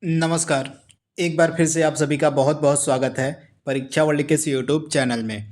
नमस्कार। एक बार फिर से आप सभी का बहुत बहुत स्वागत है परीक्षा वर्ल्ड के इस यूट्यूब चैनल में।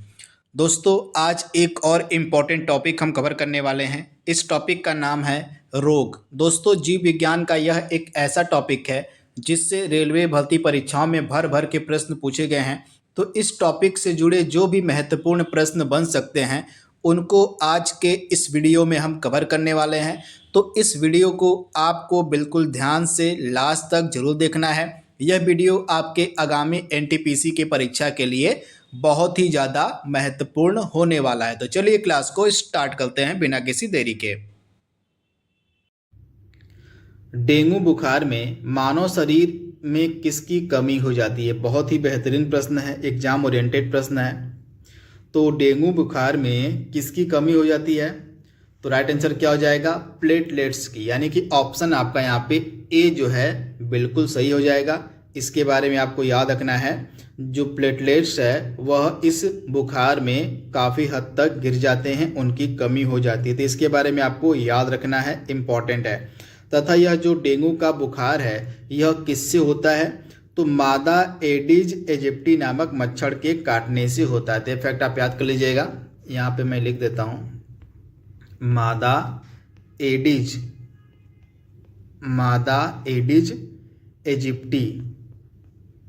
दोस्तों, आज एक और इम्पॉर्टेंट टॉपिक हम कवर करने वाले हैं। इस टॉपिक का नाम है रोग। दोस्तों, जीव विज्ञान का यह एक ऐसा टॉपिक है जिससे रेलवे भर्ती परीक्षाओं में भर भर के प्रश्न पूछे गए हैं। तो इस टॉपिक से जुड़े जो भी महत्वपूर्ण प्रश्न बन सकते हैं उनको आज के इस वीडियो में हम कवर करने वाले हैं। तो इस वीडियो को आपको बिल्कुल ध्यान से लास्ट तक जरूर देखना है। यह वीडियो आपके आगामी एनटीपीसी की परीक्षा के लिए बहुत ही ज़्यादा महत्वपूर्ण होने वाला है। तो चलिए क्लास को स्टार्ट करते हैं बिना किसी देरी के। डेंगू बुखार में मानव शरीर में किसकी कमी हो जाती है? बहुत ही बेहतरीन प्रश्न है, एग्जाम ओरिएंटेड प्रश्न है। तो डेंगू बुखार में किसकी कमी हो जाती है? तो राइट आंसर क्या हो जाएगा? प्लेटलेट्स की, यानी कि ऑप्शन आपका यहाँ पे ए जो है बिल्कुल सही हो जाएगा। इसके बारे में आपको याद रखना है, जो प्लेटलेट्स है वह इस बुखार में काफ़ी हद तक गिर जाते हैं, उनकी कमी हो जाती है। तो इसके बारे में आपको याद रखना है, इम्पॉर्टेंट है। तथा यह जो डेंगू का बुखार है यह किससे होता है? तो मादा एडिज एजिप्टी नामक मच्छर के काटने से होता है। तो फैक्ट आप याद कर लीजिएगा, यहाँ पे मैं लिख देता हूँ। मादा एडिज एजिप्टी,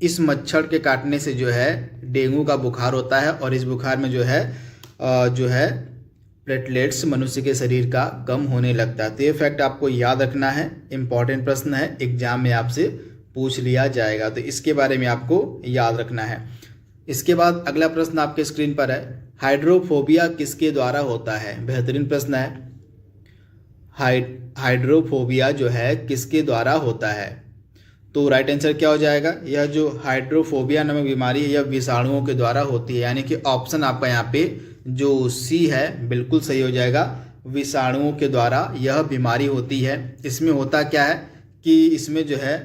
इस मच्छर के काटने से जो है डेंगू का बुखार होता है। और इस बुखार में जो है प्लेटलेट्स मनुष्य के शरीर का कम होने लगता है। तो ये फैक्ट आपको याद रखना है, इंपॉर्टेंट प्रश्न है, एग्जाम में आपसे पूछ लिया जाएगा। तो इसके बारे में आपको याद रखना है। इसके बाद अगला प्रश्न आपके स्क्रीन पर है, हाइड्रोफोबिया किसके द्वारा होता है? बेहतरीन प्रश्न है। हाइड्रोफोबिया जो है किसके द्वारा होता है? तो राइट आंसर क्या हो जाएगा? यह जो हाइड्रोफोबिया नामक बीमारी है यह विषाणुओं के द्वारा होती है, यानी कि ऑप्शन आपका यहाँ पे जो सी है बिल्कुल सही हो जाएगा। विषाणुओं के द्वारा यह बीमारी होती है। इसमें होता क्या है कि इसमें जो है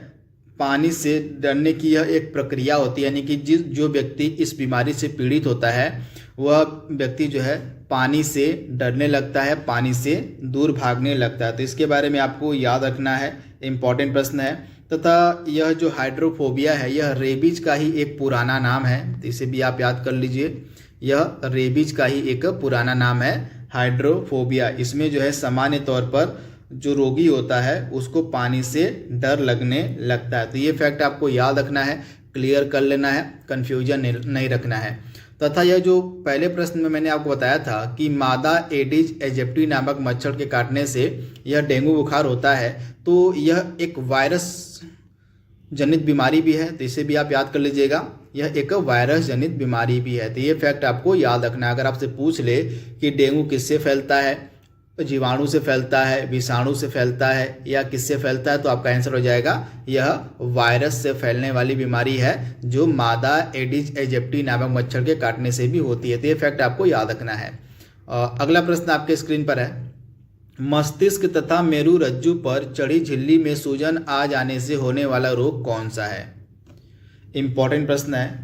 पानी से डरने की यह एक प्रक्रिया होती है, यानी कि जो व्यक्ति इस बीमारी से पीड़ित होता है वह व्यक्ति जो है पानी से डरने लगता है, पानी से दूर भागने लगता है। तो इसके बारे में आपको याद रखना है, इम्पॉर्टेंट प्रश्न है। तथा यह जो हाइड्रोफोबिया है यह रेबीज का ही एक पुराना नाम है, तो इसे भी आप याद कर लीजिए। यह रेबीज का ही एक पुराना नाम है हाइड्रोफोबिया। इसमें जो है सामान्य तौर पर जो रोगी होता है उसको पानी से डर लगने लगता है। तो ये फैक्ट आपको याद रखना है, क्लियर कर लेना है, कन्फ्यूजन नहीं रखना है। तथा यह जो पहले प्रश्न में मैंने आपको बताया था कि मादा एडिज एजिप्टी नामक मच्छर के काटने से यह डेंगू बुखार होता है, तो यह एक वायरस जनित बीमारी भी है। तो इसे भी आप याद कर लीजिएगा, यह एक वायरस जनित बीमारी भी है। तो ये फैक्ट आपको याद रखना है। अगर आपसे पूछ ले कि डेंगू किससे फैलता है, जीवाणु से फैलता है, विषाणु से फैलता है या किससे फैलता है, तो आपका आंसर हो जाएगा यह वायरस से फैलने वाली बीमारी है जो मादा एडिज एजिप्टी नामक मच्छर के काटने से भी होती है। तो ये फैक्ट आपको याद रखना है। अगला प्रश्न आपके स्क्रीन पर है, मस्तिष्क तथा मेरु रज्जु पर चढ़ी झिल्ली में सूजन आ जाने से होने वाला रोग कौन सा है? इंपॉर्टेंट प्रश्न है,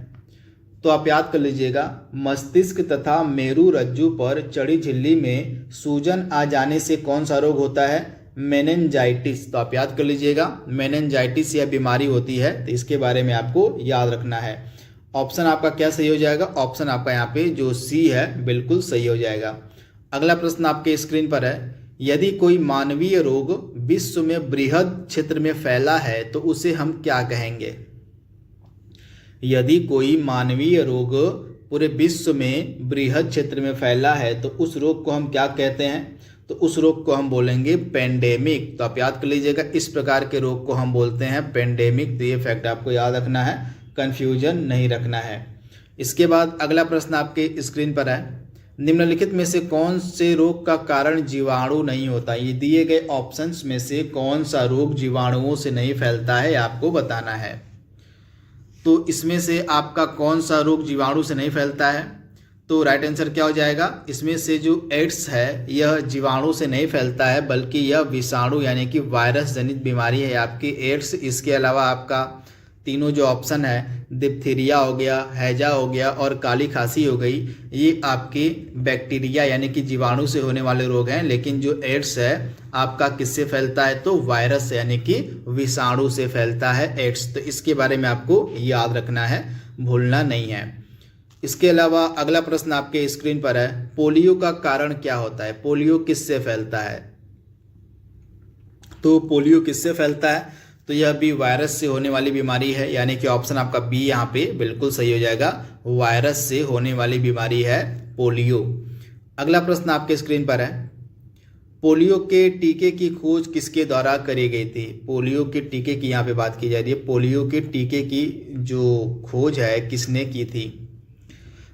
तो आप याद कर लीजिएगा। मस्तिष्क तथा मेरु रज्जु पर चढ़ी झिल्ली में सूजन आ जाने से कौन सा रोग होता है? मेनिंजाइटिस। तो आप याद कर लीजिएगा, मेनिंजाइटिस यह बीमारी होती है। तो इसके बारे में आपको याद रखना है। ऑप्शन आपका क्या सही हो जाएगा? ऑप्शन आपका यहाँ पे जो सी है बिल्कुल सही हो जाएगा। अगला प्रश्न आपके स्क्रीन पर है, यदि कोई मानवीय रोग विश्व में बृहद क्षेत्र में फैला है तो उसे हम क्या कहेंगे? यदि कोई मानवीय रोग पूरे विश्व में बृहद क्षेत्र में फैला है तो उस रोग को हम क्या कहते हैं? तो उस रोग को हम बोलेंगे पेंडेमिक। तो आप याद कर लीजिएगा, इस प्रकार के रोग को हम बोलते हैं पेंडेमिक। तो ये फैक्ट आपको याद रखना है, कंफ्यूजन नहीं रखना है। इसके बाद अगला प्रश्न आपके स्क्रीन पर है, निम्नलिखित में से कौन से रोग का कारण जीवाणु नहीं होता? ये दिए गए ऑप्शंस में से कौन सा रोग जीवाणुओं से नहीं फैलता है आपको बताना है। तो इसमें से आपका कौन सा रोग जीवाणु से नहीं फैलता है? तो राइट आंसर क्या हो जाएगा? इसमें से जो एड्स है यह जीवाणु से नहीं फैलता है, बल्कि यह विषाणु यानी कि वायरस जनित बीमारी है आपकी एड्स। इसके अलावा आपका तीनों जो ऑप्शन है डिप्थीरिया हो गया, हैजा हो गया और काली खांसी हो गई, ये आपके बैक्टीरिया यानी कि जीवाणु से होने वाले रोग हैं। लेकिन जो एड्स है आपका किससे फैलता है, तो वायरस से यानी कि विषाणु से फैलता है एड्स। तो इसके बारे में आपको याद रखना है, भूलना नहीं है। इसके अलावा अगला प्रश्न आपके स्क्रीन पर है, पोलियो का कारण क्या होता है, पोलियो किससे फैलता है। तो पोलियो किससे फैलता है, तो यह भी वायरस से होने वाली बीमारी है, यानी कि ऑप्शन आपका बी यहाँ पे बिल्कुल सही हो जाएगा, वायरस से होने वाली बीमारी है पोलियो। अगला प्रश्न आपके स्क्रीन पर है, पोलियो के टीके की खोज किसके द्वारा करी गई थी। पोलियो के टीके की यहाँ पे बात की जा रही है, पोलियो के टीके की जो खोज है किसने की थी।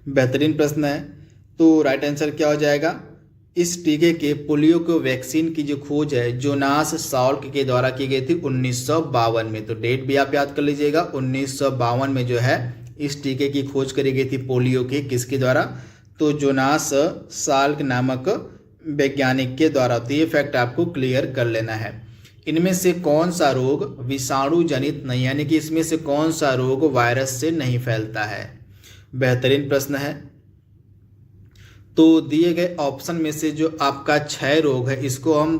बेहतरीन प्रश्न है। तो राइट आंसर क्या हो जाएगा, इस टीके के पोलियो को वैक्सीन की जो खोज है जोनास साल्क के द्वारा की गई थी 1952 में। तो डेट भी आप याद कर लीजिएगा, 1952 में जो है इस टीके की खोज करी गई थी पोलियो के, किसके द्वारा, तो जोनास साल्क नामक वैज्ञानिक के द्वारा। तो ये फैक्ट आपको क्लियर कर लेना है। इनमें से कौन सा रोग विषाणु जनित नहीं, यानी कि इसमें से कौन सा रोग वायरस से नहीं फैलता है। बेहतरीन प्रश्न है। तो दिए गए ऑप्शन में से जो आपका क्षय रोग है, इसको हम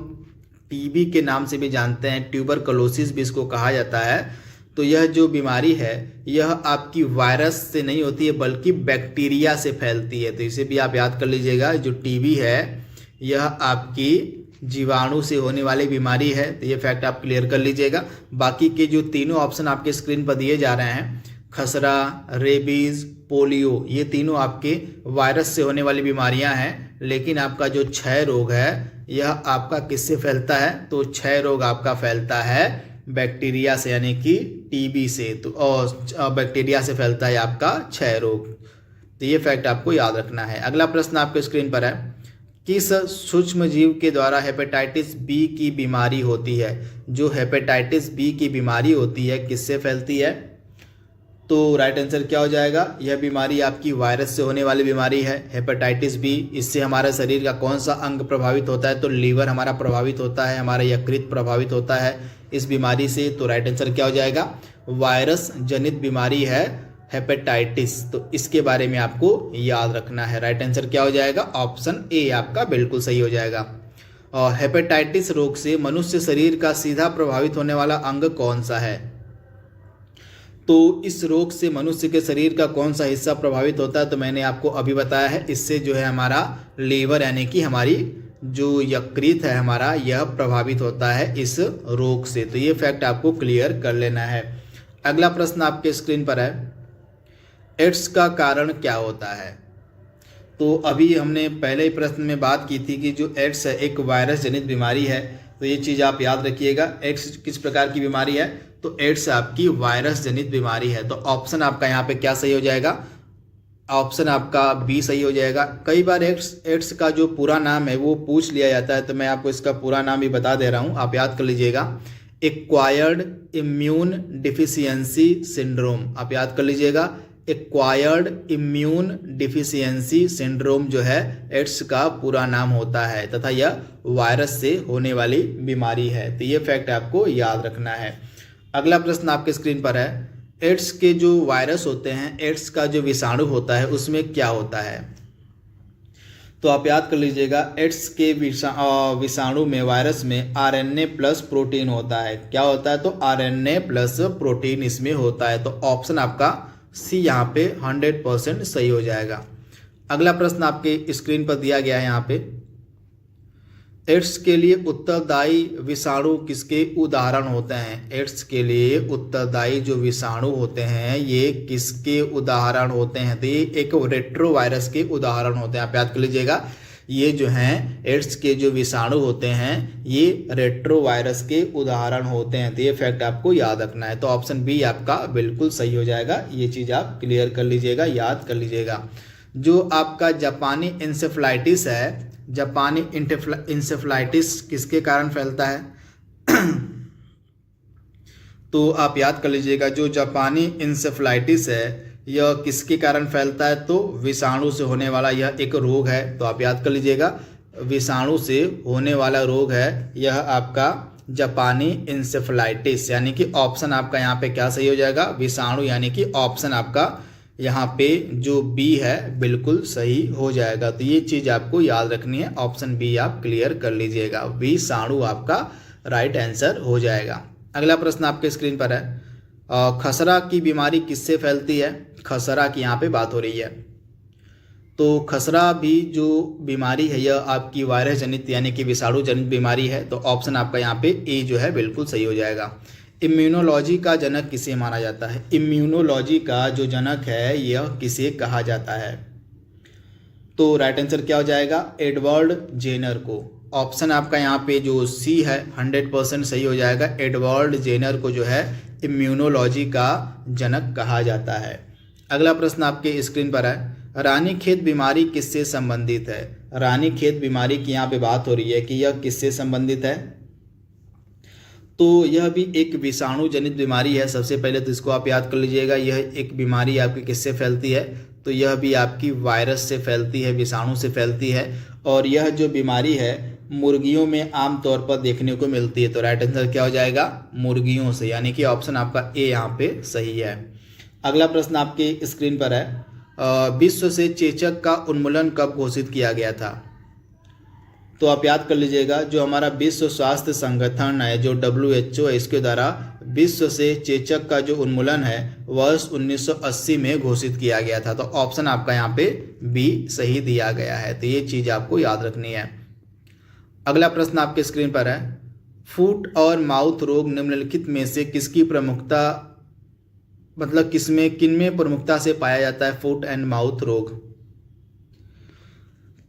टीबी के नाम से भी जानते हैं, ट्यूबरकुलोसिस भी इसको कहा जाता है। तो यह जो बीमारी है यह आपकी वायरस से नहीं होती है बल्कि बैक्टीरिया से फैलती है। तो इसे भी आप याद कर लीजिएगा, जो टीबी है यह आपकी जीवाणु से होने वाली बीमारी है। तो ये फैक्ट आप क्लियर कर लीजिएगा। बाकी के जो तीनों ऑप्शन आपके स्क्रीन पर दिए जा रहे हैं, खसरा, रेबीज, पोलियो, ये तीनों आपके वायरस से होने वाली बीमारियां हैं। लेकिन आपका जो क्षय रोग है यह आपका किससे फैलता है, तो क्षय रोग आपका फैलता है बैक्टीरिया से, यानी कि टीबी से। तो और बैक्टीरिया से फैलता है आपका क्षय रोग। तो ये फैक्ट आपको याद रखना है। अगला प्रश्न आपके स्क्रीन पर है, किस सूक्ष्म जीव के द्वारा हेपेटाइटिस बी की बीमारी होती है। जो हेपेटाइटिस बी की बीमारी होती है किससे फैलती है, तो राइट आंसर क्या हो जाएगा, यह बीमारी आपकी वायरस से होने वाली बीमारी है, हेपेटाइटिस बी। इससे हमारे शरीर का कौन सा अंग प्रभावित होता है, तो लीवर हमारा प्रभावित होता है, हमारा यकृत प्रभावित होता है इस बीमारी से। तो राइट आंसर क्या हो जाएगा, वायरस जनित बीमारी है हेपेटाइटिस। तो इसके बारे में आपको याद रखना है। राइट आंसर क्या हो जाएगा, ऑप्शन ए आपका बिल्कुल सही हो जाएगा। और हेपेटाइटिस रोग से मनुष्य शरीर का सीधा प्रभावित होने वाला अंग कौन सा है। तो इस रोग से मनुष्य के शरीर का कौन सा हिस्सा प्रभावित होता है, तो मैंने आपको अभी बताया है, इससे जो है हमारा लीवर यानी कि हमारी जो यकृत है हमारा, यह प्रभावित होता है इस रोग से। तो ये फैक्ट आपको क्लियर कर लेना है। अगला प्रश्न आपके स्क्रीन पर है, एड्स का कारण क्या होता है। तो अभी हमने पहले ही प्रश्न में बात की थी कि जो एड्स है एक वायरस जनित बीमारी है। तो ये चीज़ आप याद रखिएगा, एड्स किस प्रकार की बीमारी है, तो एड्स आपकी वायरस जनित बीमारी है। तो ऑप्शन आपका यहाँ पे क्या सही हो जाएगा, ऑप्शन आपका बी सही हो जाएगा। कई बार एड्स का जो पूरा नाम है वो पूछ लिया जाता है, तो मैं आपको इसका पूरा नाम भी बता दे रहा हूँ, आप याद कर लीजिएगा। एक्वायर्ड इम्यून डिफिशियंसी सिंड्रोम, आप याद कर लीजिएगा। एक्वायर्ड इम्यून डिफिशियंसी सिंड्रोम जो है एड्स का पूरा नाम होता है, तथा यह वायरस से होने वाली बीमारी है। तो ये फैक्ट आपको याद रखना है। अगला प्रश्न आपके स्क्रीन पर है, एड्स के जो वायरस होते हैं, एड्स का जो विषाणु होता है उसमें क्या होता है। तो आप याद कर लीजिएगा, एड्स के विषाणु में, वायरस में आरएनए प्लस प्रोटीन होता है। क्या होता है, तो आरएनए प्लस प्रोटीन इसमें होता है। तो ऑप्शन आपका सी यहाँ पे 100% सही हो जाएगा। अगला प्रश्न आपके स्क्रीन पर दिया गया है यहाँ पे, एड्स के लिए उत्तरदायी विषाणु किसके उदाहरण होते हैं। एड्स के लिए उत्तरदायी जो विषाणु होते हैं ये किसके उदाहरण होते हैं, तो ये एक रेट्रोवायरस के उदाहरण होते हैं। आप याद कर लीजिएगा, ये जो हैं एड्स के जो विषाणु होते हैं ये रेट्रोवायरस के उदाहरण होते हैं। तो ये फैक्ट आपको याद रखना है। तो ऑप्शन बी आपका बिल्कुल सही हो जाएगा। ये चीज़ आप क्लियर कर लीजिएगा, याद कर लीजिएगा। जो आपका जापानी इंसेफ्लाइटिस है, जापानी इंसेफ्लाइटिस किसके कारण फैलता है तो आप याद कर लीजिएगा, जो जापानी इंसेफ्लाइटिस है यह किसके कारण फैलता है, तो विषाणु से होने वाला यह एक रोग है। तो आप याद कर लीजिएगा, विषाणु से होने वाला रोग है यह आपका जापानी इंसेफेलाइटिस, यानी कि ऑप्शन आपका यहाँ पे क्या सही हो जाएगा, विषाणु, यानी कि ऑप्शन आपका यहाँ पे जो बी है बिल्कुल सही हो जाएगा। तो ये चीज़ आपको याद रखनी है, ऑप्शन बी आप क्लियर कर लीजिएगा, विषाणु आपका राइट आंसर हो जाएगा। अगला प्रश्न आपके स्क्रीन पर है, खसरा की बीमारी किससे फैलती है? खसरा की यहाँ पे बात हो रही है। तो खसरा भी जो बीमारी है यह आपकी वायरस जनित यानी कि विषाणु जनित बीमारी है। तो ऑप्शन आपका यहाँ पे ए जो है बिल्कुल सही हो जाएगा। इम्यूनोलॉजी का जनक किसे माना जाता है? इम्यूनोलॉजी का जो जनक है यह किसे कहा जाता है? तो राइट आंसर क्या हो जाएगा, एडवर्ड जेनर को। ऑप्शन आपका यहाँ पे जो सी है 100% सही हो जाएगा। एडवर्ड जेनर को जो है इम्यूनोलॉजी का जनक कहा जाता है। अगला प्रश्न आपके स्क्रीन पर है, रानीखेत बीमारी किससे संबंधित है? रानीखेत बीमारी की यहाँ पे बात हो रही है कि यह किससे संबंधित है? तो यह भी एक विषाणु जनित बीमारी है। सबसे पहले तो इसको आप याद कर लीजिएगा, यह एक बीमारी आपकी किससे फैलती है? तो यह भी आपकी वायरस से फैलती है, विषाणु से फैलती है। और यह जो बीमारी है मुर्गियों में आमतौर पर देखने को मिलती है। तो राइट आंसर क्या हो जाएगा, मुर्गियों से, यानी कि ऑप्शन आपका ए यहाँ पे सही है। अगला प्रश्न आपके स्क्रीन पर है, विश्व से चेचक का उन्मूलन कब घोषित किया गया था? तो आप याद कर लीजिएगा, जो हमारा विश्व स्वास्थ्य संगठन है जो WHO है, इसके द्वारा विश्व से चेचक का जो उन्मूलन है वर्ष 1980 में घोषित किया गया था। तो ऑप्शन आपका यहाँ पे बी सही दिया गया है। तो ये चीज़ आपको याद रखनी है। अगला प्रश्न आपके स्क्रीन पर है, फुट और माउथ रोग निम्नलिखित में से किसकी प्रमुखता, मतलब किनमें प्रमुखता से पाया जाता है फुट एंड माउथ रोग?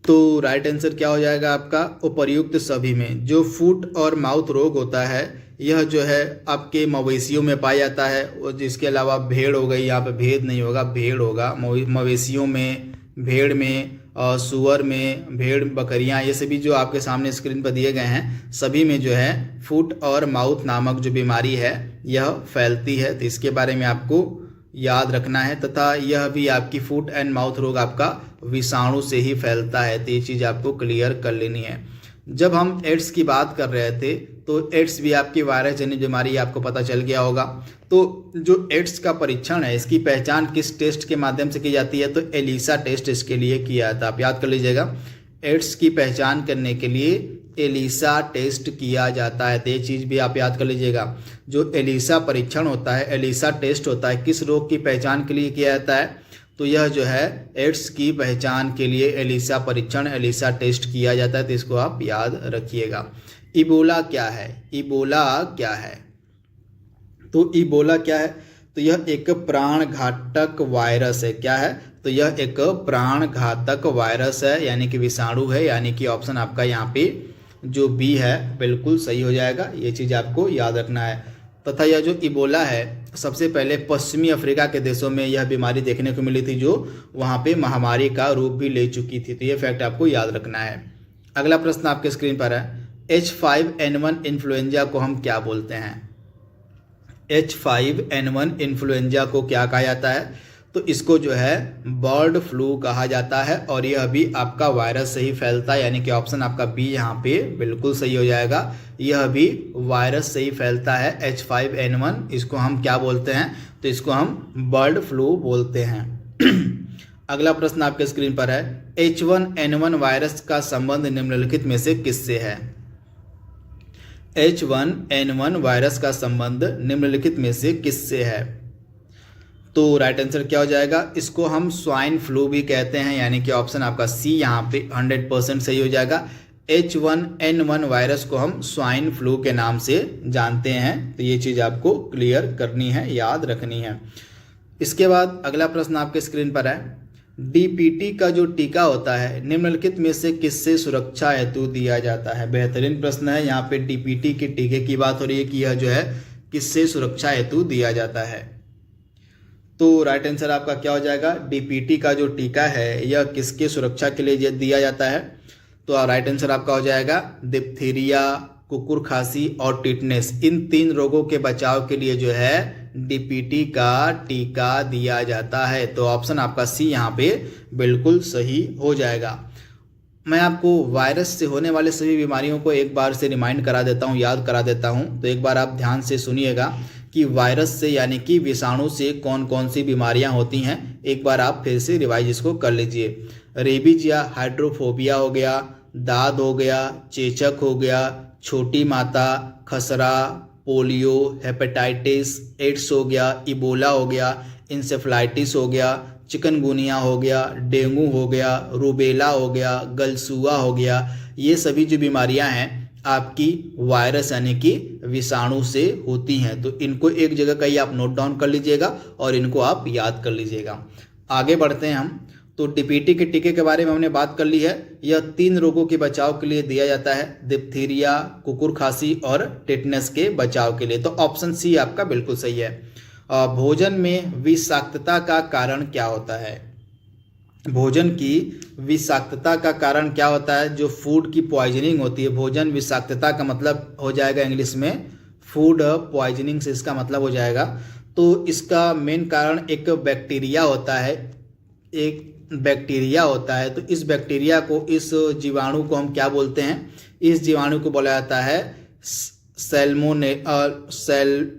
तो राइट आंसर क्या हो जाएगा आपका, उपर्युक्त सभी में। जो फुट और माउथ रोग होता है यह जो है आपके मवेशियों में पाया जाता है, और जिसके अलावा भेड़ हो गई, यहाँ पे भेद नहीं होगा, भेड़ होगा, मवेशियों में, भेड़ में, सुअर में, भेड़, बकरियां, ये सभी जो आपके सामने स्क्रीन पर दिए गए हैं सभी में जो है फुट और माउथ नामक जो बीमारी है यह फैलती है। तो इसके बारे में आपको याद रखना है, तथा यह भी आपकी फुट एंड माउथ रोग आपका विषाणु से ही फैलता है। तो ये चीज़ आपको क्लियर कर लेनी है। जब हम एड्स की बात कर रहे थे तो एड्स भी आपकी वायरस जनित बीमारी आपको पता चल गया होगा। तो जो एड्स का परीक्षण है इसकी पहचान किस टेस्ट के माध्यम से की जाती है? तो एलिसा टेस्ट इसके लिए किया जाता है। आप याद कर लीजिएगा, एड्स की पहचान करने के लिए एलिसा टेस्ट किया जाता है। तो ये चीज़ भी आप याद कर लीजिएगा, जो एलिसा परीक्षण होता है, एलिसा टेस्ट होता है, किस रोग की पहचान के लिए किया जाता है? तो यह जो है एड्स की पहचान के लिए एलिसा परीक्षण, एलिसा टेस्ट किया जाता है। तो इसको आप याद रखिएगा। इबोला क्या है? इबोला क्या है? तो इबोला क्या है? तो यह एक प्राण घातक वायरस है। क्या है? तो यह एक प्राण घातक वायरस है, यानी कि विषाणु है, यानी कि ऑप्शन आपका यहाँ पे जो बी है बिल्कुल सही हो जाएगा। ये चीज़ आपको याद रखना है। तथा यह जो इबोला है सबसे पहले पश्चिमी अफ्रीका के देशों में यह बीमारी देखने को मिली थी, जो वहाँ पे महामारी का रूप भी ले चुकी थी। तो ये फैक्ट आपको याद रखना है। अगला प्रश्न आपके स्क्रीन पर है, H5N1 इन्फ्लुएंजा को हम क्या बोलते हैं? H5N1 इन्फ्लुएंजा को क्या कहा जाता है? तो इसको जो है बर्ड फ्लू कहा जाता है, और यह भी आपका वायरस से ही फैलता है, यानी कि ऑप्शन आपका बी यहाँ पे बिल्कुल सही हो जाएगा। यह भी वायरस से ही फैलता है H5N1। इसको हम क्या बोलते हैं? तो इसको हम बर्ड फ्लू बोलते हैं। अगला प्रश्न आपके स्क्रीन पर है, H1N1 वायरस का संबंध निम्नलिखित में से किससे है? H1N1 वायरस का संबंध निम्नलिखित में से किससे है? तो राइट आंसर क्या हो जाएगा, इसको हम स्वाइन फ्लू भी कहते हैं, यानी कि ऑप्शन आपका सी यहाँ पे 100% सही हो जाएगा। H1N1 वायरस को हम स्वाइन फ्लू के नाम से जानते हैं। तो ये चीज़ आपको क्लियर करनी है, याद रखनी है। इसके बाद अगला प्रश्न आपके स्क्रीन पर है, DPT का जो टीका होता है निम्नलिखित में से किससे सुरक्षा हेतु दिया जाता है? बेहतरीन प्रश्न है। यहाँ पे DPT के टीके की बात हो रही है कि यह जो है किससे सुरक्षा हेतु दिया जाता है? तो राइट आंसर आपका क्या हो जाएगा, DPT का जो टीका है यह किसके सुरक्षा के लिए दिया जाता है? तो राइट आंसर आपका हो जाएगा डिप्थीरिया, कुकुर खांसी और टिटनेस। इन 3 रोगों के बचाव के लिए जो है DPT का टीका दिया जाता है। तो ऑप्शन आपका सी यहाँ पे बिल्कुल सही हो जाएगा। मैं आपको वायरस से होने वाले सभी बीमारियों को एक बार से रिमाइंड करा देता हूँ, याद करा देता हूँ। तो एक बार आप ध्यान से सुनिएगा कि वायरस से यानी कि विषाणु से कौन कौन सी बीमारियाँ होती हैं। एक बार आप फिर से रिवाइज इसको कर लीजिए। रेबीज या हाइड्रोफोबिया हो गया, दाद हो गया, चेचक हो गया, छोटी माता, खसरा, पोलियो, हेपेटाइटिस, एड्स हो गया, इबोला हो गया, इंसेफ्लाइटिस हो गया, चिकनगुनिया हो गया, डेंगू हो गया, रूबेला हो गया, गलसुआ हो गया। ये सभी जो बीमारियां हैं आपकी वायरस यानी कि विषाणु से होती हैं। तो इनको एक जगह कहीं आप नोट डाउन कर लीजिएगा और इनको आप याद कर लीजिएगा। आगे बढ़ते हैं हम। तो डीपीटी के टीके के बारे में हमने बात कर ली है। यह 3 रोगों के बचाव के लिए दिया जाता है, डिप्थीरिया, कुकुर खांसी और टेटनस के बचाव के लिए। तो ऑप्शन सी आपका बिल्कुल सही है। भोजन में विषाक्तता का कारण क्या होता है? भोजन की विषाक्तता का कारण क्या होता है? जो फूड की पॉइजनिंग होती है, भोजन विषाक्तता का मतलब हो जाएगा इंग्लिश में फूड पॉइजनिंग से इसका मतलब हो जाएगा। तो इसका मेन कारण एक बैक्टीरिया होता है, तो इस बैक्टीरिया को, इस जीवाणु को हम क्या बोलते हैं? इस जीवाणु को बोला जाता है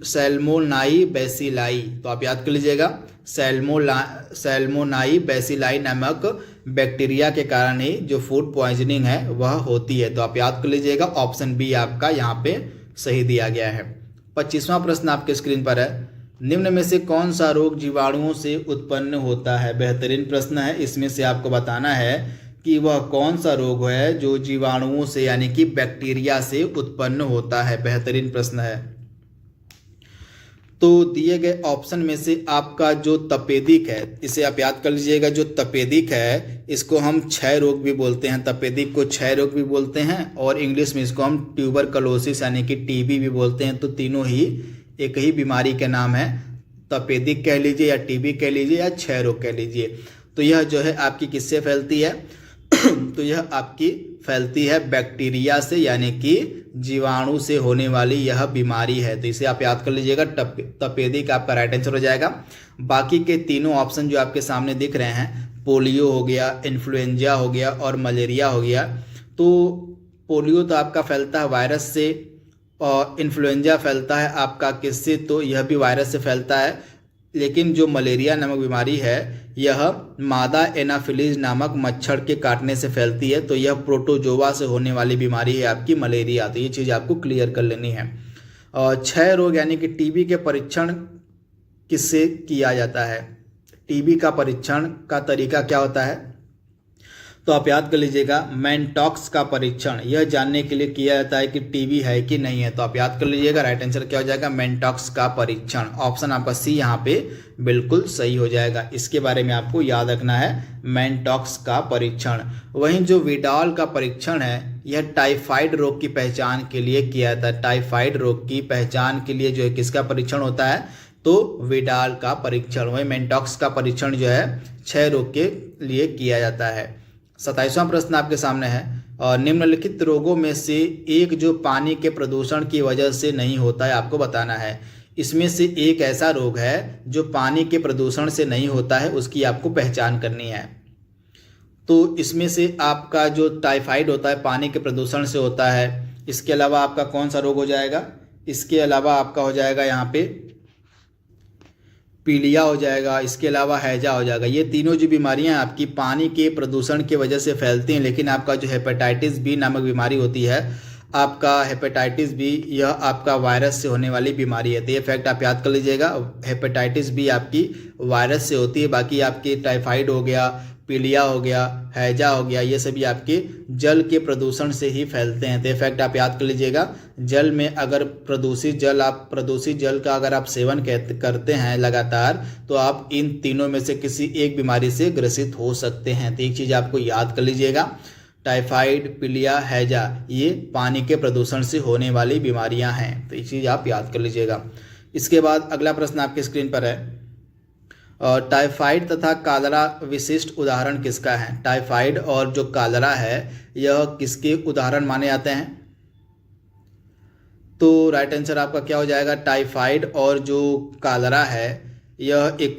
सैल्मोनाई बेसिलाई। तो आप याद कर लीजिएगा, सैल्मोनाई बेसिलाई नामक बैक्टीरिया के कारण ही जो फूड पॉइजनिंग है वह होती है। तो आप याद कर लीजिएगा, ऑप्शन बी आपका यहाँ पे सही दिया गया है। 25वां प्रश्न आपके स्क्रीन पर है। निम्न में से कौन सा रोग जीवाणुओं से उत्पन्न होता है? बेहतरीन प्रश्न है। इसमें से आपको बताना है कि वह कौन सा रोग है जो जीवाणुओं से यानी कि बैक्टीरिया से उत्पन्न होता है। बेहतरीन प्रश्न है। तो दिए गए ऑप्शन में से आपका जो तपेदिक है, इसे आप याद कर लीजिएगा। जो तपेदिक है इसको हम क्षय रोग भी बोलते हैं, तपेदिक को क्षय रोग भी बोलते हैं, और इंग्लिश में इसको हम ट्यूबरकलोसिस यानी कि टीबी भी बोलते हैं। तो तीनों ही एक ही बीमारी के नाम है, तपेदिक कह लीजिए या टीबी कह लीजिए या क्षय रोग कह लीजिए। तो यह जो है आपकी किससे फैलती है? तो यह आपकी फैलती है बैक्टीरिया से यानी कि जीवाणु से होने वाली यह बीमारी है। तो इसे आप याद कर लीजिएगा, तपेदिक आपका राइट आंसर हो जाएगा। बाकी के तीनों ऑप्शन जो आपके सामने दिख रहे हैं, पोलियो हो गया, इन्फ्लुएंजा हो गया और मलेरिया हो गया। तो पोलियो तो आपका फैलता है वायरस से, और इन्फ्लुएंजा फैलता है आपका किससे? तो यह भी वायरस से फैलता है। लेकिन जो मलेरिया नामक बीमारी है यह मादा एनाफिलीज नामक मच्छर के काटने से फैलती है। तो यह प्रोटोजोआ से होने वाली बीमारी है आपकी मलेरिया। तो ये चीज़ आपको क्लियर कर लेनी है। और क्षय रोग यानी कि टीबी के परीक्षण किससे किया जाता है? टीबी का परीक्षण का तरीका क्या होता है? तो आप याद कर लीजिएगा, मैनटॉक्स का परीक्षण यह जानने के लिए किया जाता है कि टीबी है कि नहीं है। तो आप याद कर लीजिएगा, राइट आंसर क्या हो जाएगा? मैनटॉक्स का परीक्षण। ऑप्शन आपका सी यहाँ पे बिल्कुल सही हो जाएगा। इसके बारे में आपको याद रखना है, मैनटॉक्स का परीक्षण। वहीं जो विडाल का परीक्षण है यह टाइफाइड रोग की पहचान के लिए किया जाता है। टाइफाइड रोग की पहचान के लिए जो है किसका परीक्षण होता है? तो विडाल का परीक्षण। वहीं मैनटॉक्स का परीक्षण जो है क्षय रोग के लिए किया जाता है। 27वां प्रश्न आपके सामने है। और निम्नलिखित रोगों में से एक जो पानी के प्रदूषण की वजह से नहीं होता है, आपको बताना है। इसमें से एक ऐसा रोग है जो पानी के प्रदूषण से नहीं होता है, उसकी आपको पहचान करनी है। तो इसमें से आपका जो टाइफाइड होता है पानी के प्रदूषण से होता है। इसके अलावा आपका कौन सा रोग हो जाएगा? इसके अलावा आपका हो जाएगा यहाँ पे पीलिया हो जाएगा, इसके अलावा हैजा हो जाएगा। ये तीनों जो बीमारियां आपकी पानी के प्रदूषण की वजह से फैलती हैं। लेकिन आपका जो हेपेटाइटिस बी नामक बीमारी होती है, आपका हेपेटाइटिस बी, यह आपका वायरस से होने वाली बीमारी है। तो ये फैक्ट आप याद कर लीजिएगा, हेपेटाइटिस बी आपकी वायरस से होती है। बाकी आपकी टाइफाइड हो गया, पीलिया हो गया, हैजा हो गया, ये सभी आपके जल के प्रदूषण से ही फैलते हैं। तो ये फैक्ट आप याद कर लीजिएगा। जल में अगर प्रदूषित जल का अगर आप सेवन करते हैं लगातार, तो आप इन तीनों में से किसी एक बीमारी से ग्रसित हो सकते हैं। तो एक चीज़ आपको याद कर लीजिएगा, टाइफाइड, पीलिया, हैजा ये पानी के प्रदूषण से होने वाली बीमारियां हैं। तो ये चीज़ आप याद कर लीजिएगा। इसके बाद अगला प्रश्न आपके स्क्रीन पर है। टाइफाइड तथा कालरा विशिष्ट उदाहरण किसका है? टाइफाइड और जो कालरा है यह किसके उदाहरण माने जाते हैं? तो राइट आंसर आपका क्या हो जाएगा? टाइफाइड और जो कालरा है यह एक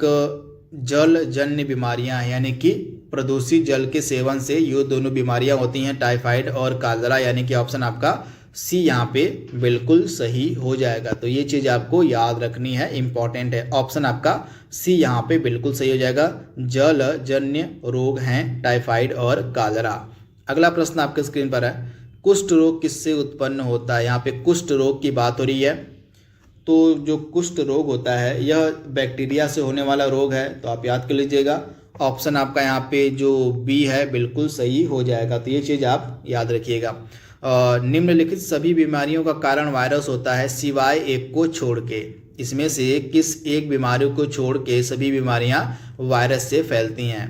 जलजन्य बीमारियां हैं, यानी कि प्रदूषित जल के सेवन से ये दोनों बीमारियां होती हैं, टाइफाइड और कालरा, यानी कि ऑप्शन आपका सी यहाँ पे बिल्कुल सही हो जाएगा। तो ये चीज़ आपको याद रखनी है, इंपॉर्टेंट है। ऑप्शन आपका सी यहाँ पे बिल्कुल सही हो जाएगा। जलजन्य रोग हैं टाइफाइड और कालरा। अगला प्रश्न आपके स्क्रीन पर है, कुष्ठ रोग किससे उत्पन्न होता है। यहाँ पे कुष्ठ रोग की बात हो रही है। तो जो कुष्ठ रोग होता है यह बैक्टीरिया से होने वाला रोग है, तो आप याद कर लीजिएगा। ऑप्शन आपका यहाँ पे जो बी है बिल्कुल सही हो जाएगा। तो ये चीज़ आप याद रखिएगा। निम्नलिखित सभी बीमारियों का कारण वायरस होता है सिवाय एक को छोड़ के। इसमें से किस एक बीमारी को छोड़ के सभी बीमारियां वायरस से फैलती हैं।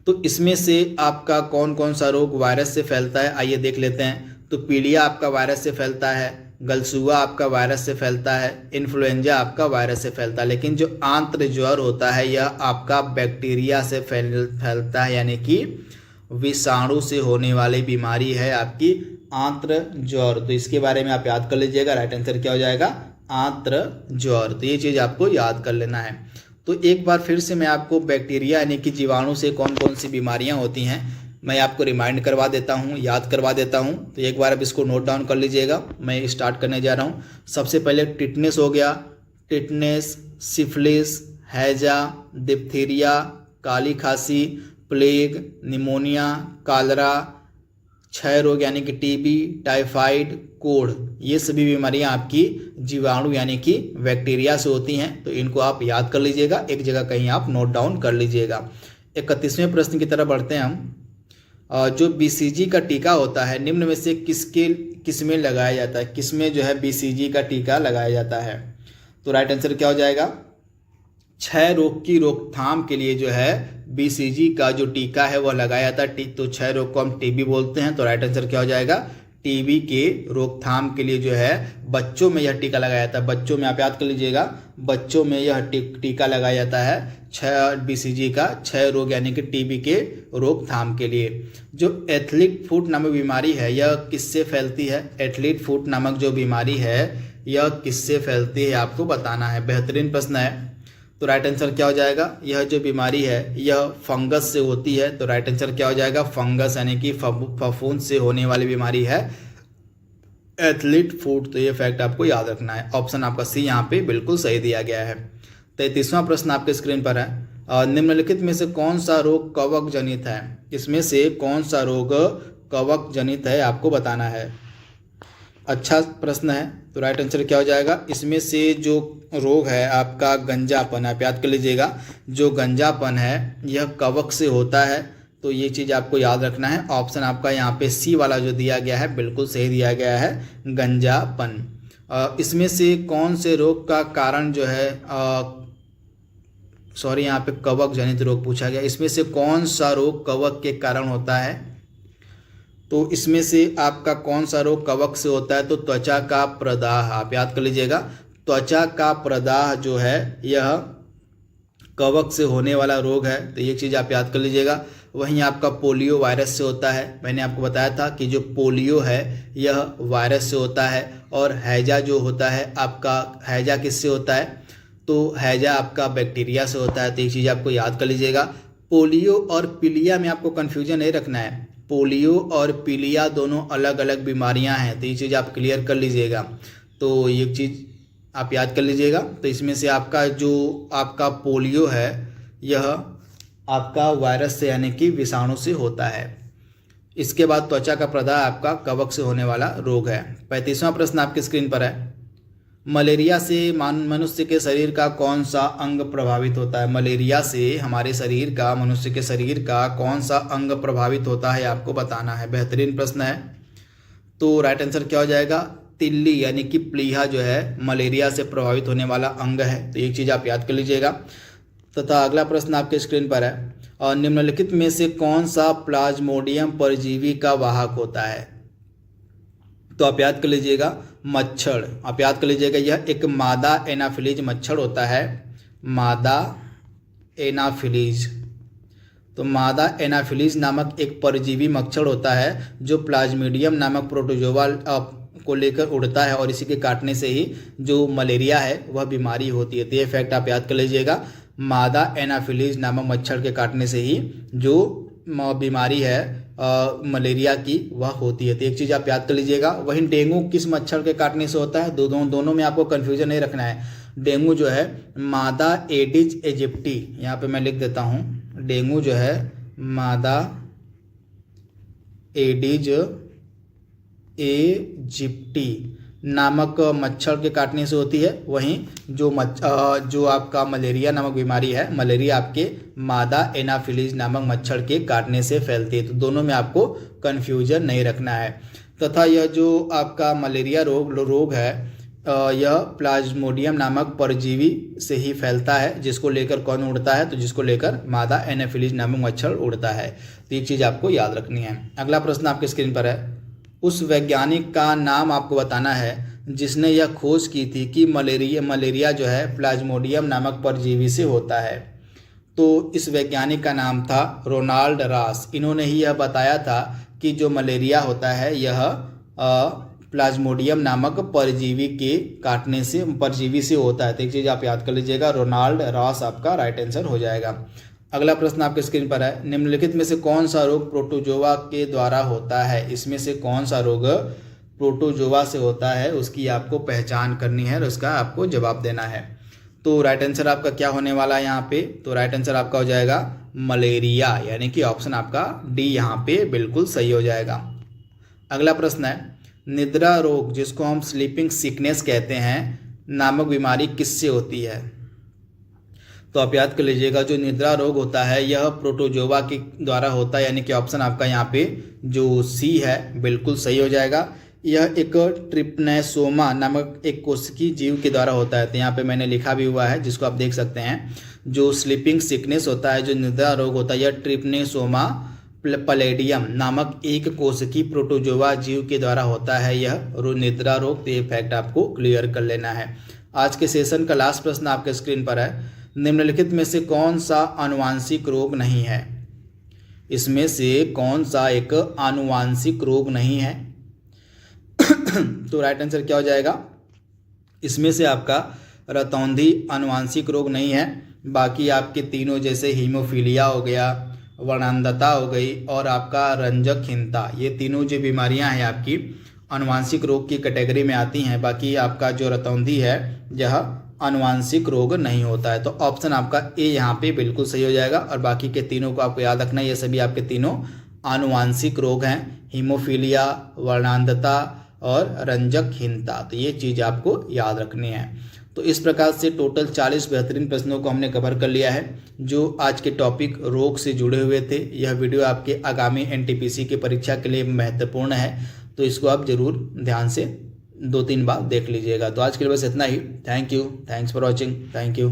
तो इसमें से आपका कौन कौन सा रोग वायरस से फैलता है, आइए देख लेते हैं। तो पीलिया आपका वायरस से फैलता है, गलसुआ आपका वायरस से फैलता है, इन्फ्लुएंजा आपका वायरस से फैलता है। लेकिन जो आंत्र ज्वर होता है यह आपका बैक्टीरिया से फैलता है, यानी कि विषाणु से होने वाली बीमारी है आपकी आंत्र ज्वर। तो इसके बारे में आप याद कर लीजिएगा। राइट आंसर क्या हो जाएगा, आंत्र ज्वर। तो ये चीज़ आपको याद कर लेना है। तो एक बार फिर से मैं आपको बैक्टीरिया यानी कि जीवाणु से कौन कौन सी बीमारियां होती हैं मैं आपको रिमाइंड करवा देता हूं, याद करवा देता हूं। तो एक बार अब इसको नोट डाउन कर लीजिएगा। मैं स्टार्ट करने जा रहा हूं। सबसे पहले टिटनेस हो गया, टिटनेस, सिफिलिस, हैजा, डिप्थीरिया, काली खांसी, प्लेग, निमोनिया, कालरा, क्षय रोग यानी कि टीबी, टाइफाइड, कोढ़, ये सभी बीमारियां आपकी जीवाणु यानी कि बैक्टीरिया से होती हैं। तो इनको आप याद कर लीजिएगा, एक जगह कहीं आप नोट डाउन कर लीजिएगा। 31वें प्रश्न की तरफ बढ़ते हैं हम। जो बीसीजी का टीका होता है निम्न में से किसमें लगाया जाता है, किसमें जो है बीसीजी का टीका लगाया जाता है। तो राइट आंसर क्या हो जाएगा, क्षय रोग की रोकथाम के लिए जो है बीसीजी का जो टीका है वह लगाया जाता है। तो क्षय रोग को हम टीबी बोलते हैं। तो राइट आंसर क्या हो जाएगा, टीबी के रोकथाम के लिए जो है बच्चों में यह टीका लगाया जाता है। बच्चों में आप याद कर लीजिएगा, बच्चों में यह टीका लगाया जाता है क्षय बीसीजी का, क्षय रोग यानी कि टीबी के रोकथाम के लिए। जो एथलीट फुट नामक बीमारी है यह किससे फैलती है। एथलीट फुट नामक जो बीमारी है यह किससे फैलती है आपको बताना है। बेहतरीन प्रश्न है। तो राइट आंसर क्या हो जाएगा, यह जो बीमारी है यह फंगस से होती है। तो राइट आंसर क्या हो जाएगा, फंगस यानी कि फफूंद से होने वाली बीमारी है एथलीट फुट। तो ये फैक्ट आपको याद रखना है। ऑप्शन आपका सी यहाँ पे बिल्कुल सही दिया गया है। 33वां प्रश्न आपके स्क्रीन पर है, निम्नलिखित में से कौन सा रोग कवक जनित है। इसमें से कौन सा रोग कवक जनित है आपको बताना है। अच्छा प्रश्न है। तो राइट आंसर क्या हो जाएगा, इसमें से जो रोग है आपका गंजापन, आप याद कर लीजिएगा। जो गंजापन है यह कवक से होता है। तो ये चीज़ आपको याद रखना है। ऑप्शन आपका यहाँ पे सी वाला जो दिया गया है बिल्कुल सही दिया गया है, गंजापन। इसमें से कौन से रोग का कारण जो है सॉरी यहाँ पे कवक जनित रोग पूछा गया। इसमें से कौन सा रोग कवक के कारण होता है। तो इसमें से आपका कौन सा रोग कवक से होता है। तो त्वचा का प्रदाह, आप याद कर लीजिएगा। त्वचा का प्रदाह जो है यह कवक से होने वाला रोग है। तो ये चीज़ आप याद कर लीजिएगा। वहीं आपका पोलियो वायरस से होता है। मैंने आपको बताया था कि जो पोलियो है यह वायरस से होता है। और हैजा जो होता है आपका, हैजा किससे होता है। तो हैजा आपका बैक्टीरिया से होता है। तो ये चीज़ आपको याद कर लीजिएगा। पोलियो और पीलिया में आपको कन्फ्यूजन नहीं रखना है। पोलियो और पीलिया दोनों अलग अलग बीमारियां हैं। तो ये चीज़ आप क्लियर कर लीजिएगा। तो ये चीज़ आप याद कर लीजिएगा। तो इसमें से आपका जो आपका पोलियो है यह आपका वायरस से यानी कि विषाणु से होता है। इसके बाद त्वचा का प्रदाह आपका कवक से होने वाला रोग है। 35वां प्रश्न आपके स्क्रीन पर है, मलेरिया से मनुष्य के शरीर का कौन सा अंग प्रभावित होता है। मलेरिया से हमारे शरीर का, मनुष्य के शरीर का कौन सा अंग प्रभावित होता है आपको बताना है। बेहतरीन प्रश्न है। तो राइट आंसर क्या हो जाएगा, तिल्ली यानी कि प्लीहा जो है मलेरिया से प्रभावित होने वाला अंग है। तो एक चीज़ आप याद कर लीजिएगा। तथा अगला प्रश्न आपके स्क्रीन पर है, और निम्नलिखित में से कौन सा प्लाज्मोडियम परजीवी का वाहक होता है। तो आप याद कर लीजिएगा, मच्छर। आप याद कर लीजिएगा, यह एक मादा एनाफिलीज मच्छर होता है, मादा एनाफिलीज। तो मादा एनाफिलीज नामक एक परजीवी मच्छर होता है जो प्लाज्मोडियम नामक प्रोटोजोआ को लेकर उड़ता है और इसी के काटने से ही जो मलेरिया है वह बीमारी होती है। तो ये फैक्ट आप याद कर लीजिएगा। मादा एनाफिलीज नामक मच्छर के काटने से ही जो बीमारी है मलेरिया की वह होती है। तो एक चीज़ आप याद कर लीजिएगा। वहीं डेंगू किस मच्छर के काटने से होता है? दोनों में आपको कन्फ्यूजन नहीं रखना है। डेंगू जो है मादा एडिज एजिप्टी, यहाँ पे मैं लिख देता हूँ, डेंगू जो है मादा एडिज एजिप्टी नामक मच्छर के काटने से होती है। वहीं जो आपका मलेरिया नामक बीमारी है, मलेरिया आपके मादा एनाफिलीज नामक मच्छर के काटने से फैलती है। तो दोनों में आपको कन्फ्यूजन नहीं रखना है। तथा यह जो आपका मलेरिया रोग है यह प्लाज्मोडियम नामक परजीवी से ही फैलता है, जिसको लेकर कौन उड़ता है? तो जिसको लेकर मादा एनाफिलीज नामक मच्छर उड़ता है। तो एक चीज़ आपको याद रखनी है। अगला प्रश्न आपके स्क्रीन पर है, उस वैज्ञानिक का नाम आपको बताना है जिसने यह खोज की थी कि मलेरिया जो है प्लाज्मोडियम नामक परजीवी से होता है। तो इस वैज्ञानिक का नाम था रोनाल्ड रॉस। इन्होंने ही यह बताया था कि जो मलेरिया होता है यह प्लाज्मोडियम नामक परजीवी से होता है। तो एक चीज़ आप याद कर लीजिएगा, रोनाल्ड रॉस आपका राइट आंसर हो जाएगा। अगला प्रश्न आपके स्क्रीन पर है, निम्नलिखित में से कौन सा रोग प्रोटोजोआ के द्वारा होता है? इसमें से कौन सा रोग प्रोटोजोआ से होता है उसकी आपको पहचान करनी है और उसका आपको जवाब देना है। तो राइट आंसर आपका क्या होने वाला है यहाँ पे? तो राइट आंसर आपका हो जाएगा मलेरिया, यानी कि ऑप्शन आपका डी यहाँ पे बिल्कुल सही हो जाएगा। अगला प्रश्न है, निद्रा रोग जिसको हम स्लीपिंग सिकनेस कहते हैं नामक बीमारी किससे होती है? तो आप याद कर लीजिएगा, जो निद्रा रोग होता है यह प्रोटोजोआ के द्वारा होता है, यानी कि ऑप्शन आपका यहाँ पे जो सी है बिल्कुल सही हो जाएगा। यह एक ट्रिप्नोसोमा नामक एक कोशिकीय जीव के द्वारा होता है। तो यहाँ पे मैंने लिखा भी हुआ है जिसको आप देख सकते हैं। जो स्लीपिंग सिकनेस होता है, जो निद्रा रोग होता है, यह ट्रिप्नोसोमा पैलेडियम नामक एक कोशिकीय प्रोटोजोआ जीव के द्वारा होता है यह निद्रा रोग। तो ये फैक्ट आपको क्लियर कर लेना है। आज के सेशन का लास्ट प्रश्न आपके स्क्रीन पर है, निम्नलिखित में से कौन सा आनुवांशिक रोग नहीं है? इसमें से कौन सा एक आनुवांशिक रोग नहीं है? तो राइट आंसर क्या हो जाएगा? इसमें से आपका रतौंधी आनुवांशिक रोग नहीं है। बाकी आपके तीनों जैसे हीमोफीलिया हो गया, वर्णांधता हो गई और आपका रंजकहीनता, ये तीनों जो बीमारियां हैं आपकी आनुवांशिक रोग की कैटेगरी में आती हैं। बाकी आपका जो रतौंधी है यह आनुवांशिक रोग नहीं होता है। तो ऑप्शन आपका ए यहाँ पे बिल्कुल सही हो जाएगा। और बाकी के तीनों को आपको याद रखना है, ये सभी आपके तीनों आनुवांशिक रोग हैं, हीमोफीलिया, वर्णांधता और रंजकहीनता। तो ये चीज़ आपको याद रखनी है। तो इस प्रकार से टोटल 40 बेहतरीन प्रश्नों को हमने कवर कर लिया है जो आज के टॉपिक रोग से जुड़े हुए थे। यह वीडियो आपके आगामी एनटीपीसी की परीक्षा के लिए महत्वपूर्ण है, तो इसको आप जरूर ध्यान से 2-3 बार देख लीजिएगा। तो आज के लिए बस इतना ही। Thank you, thanks for watching, thank you.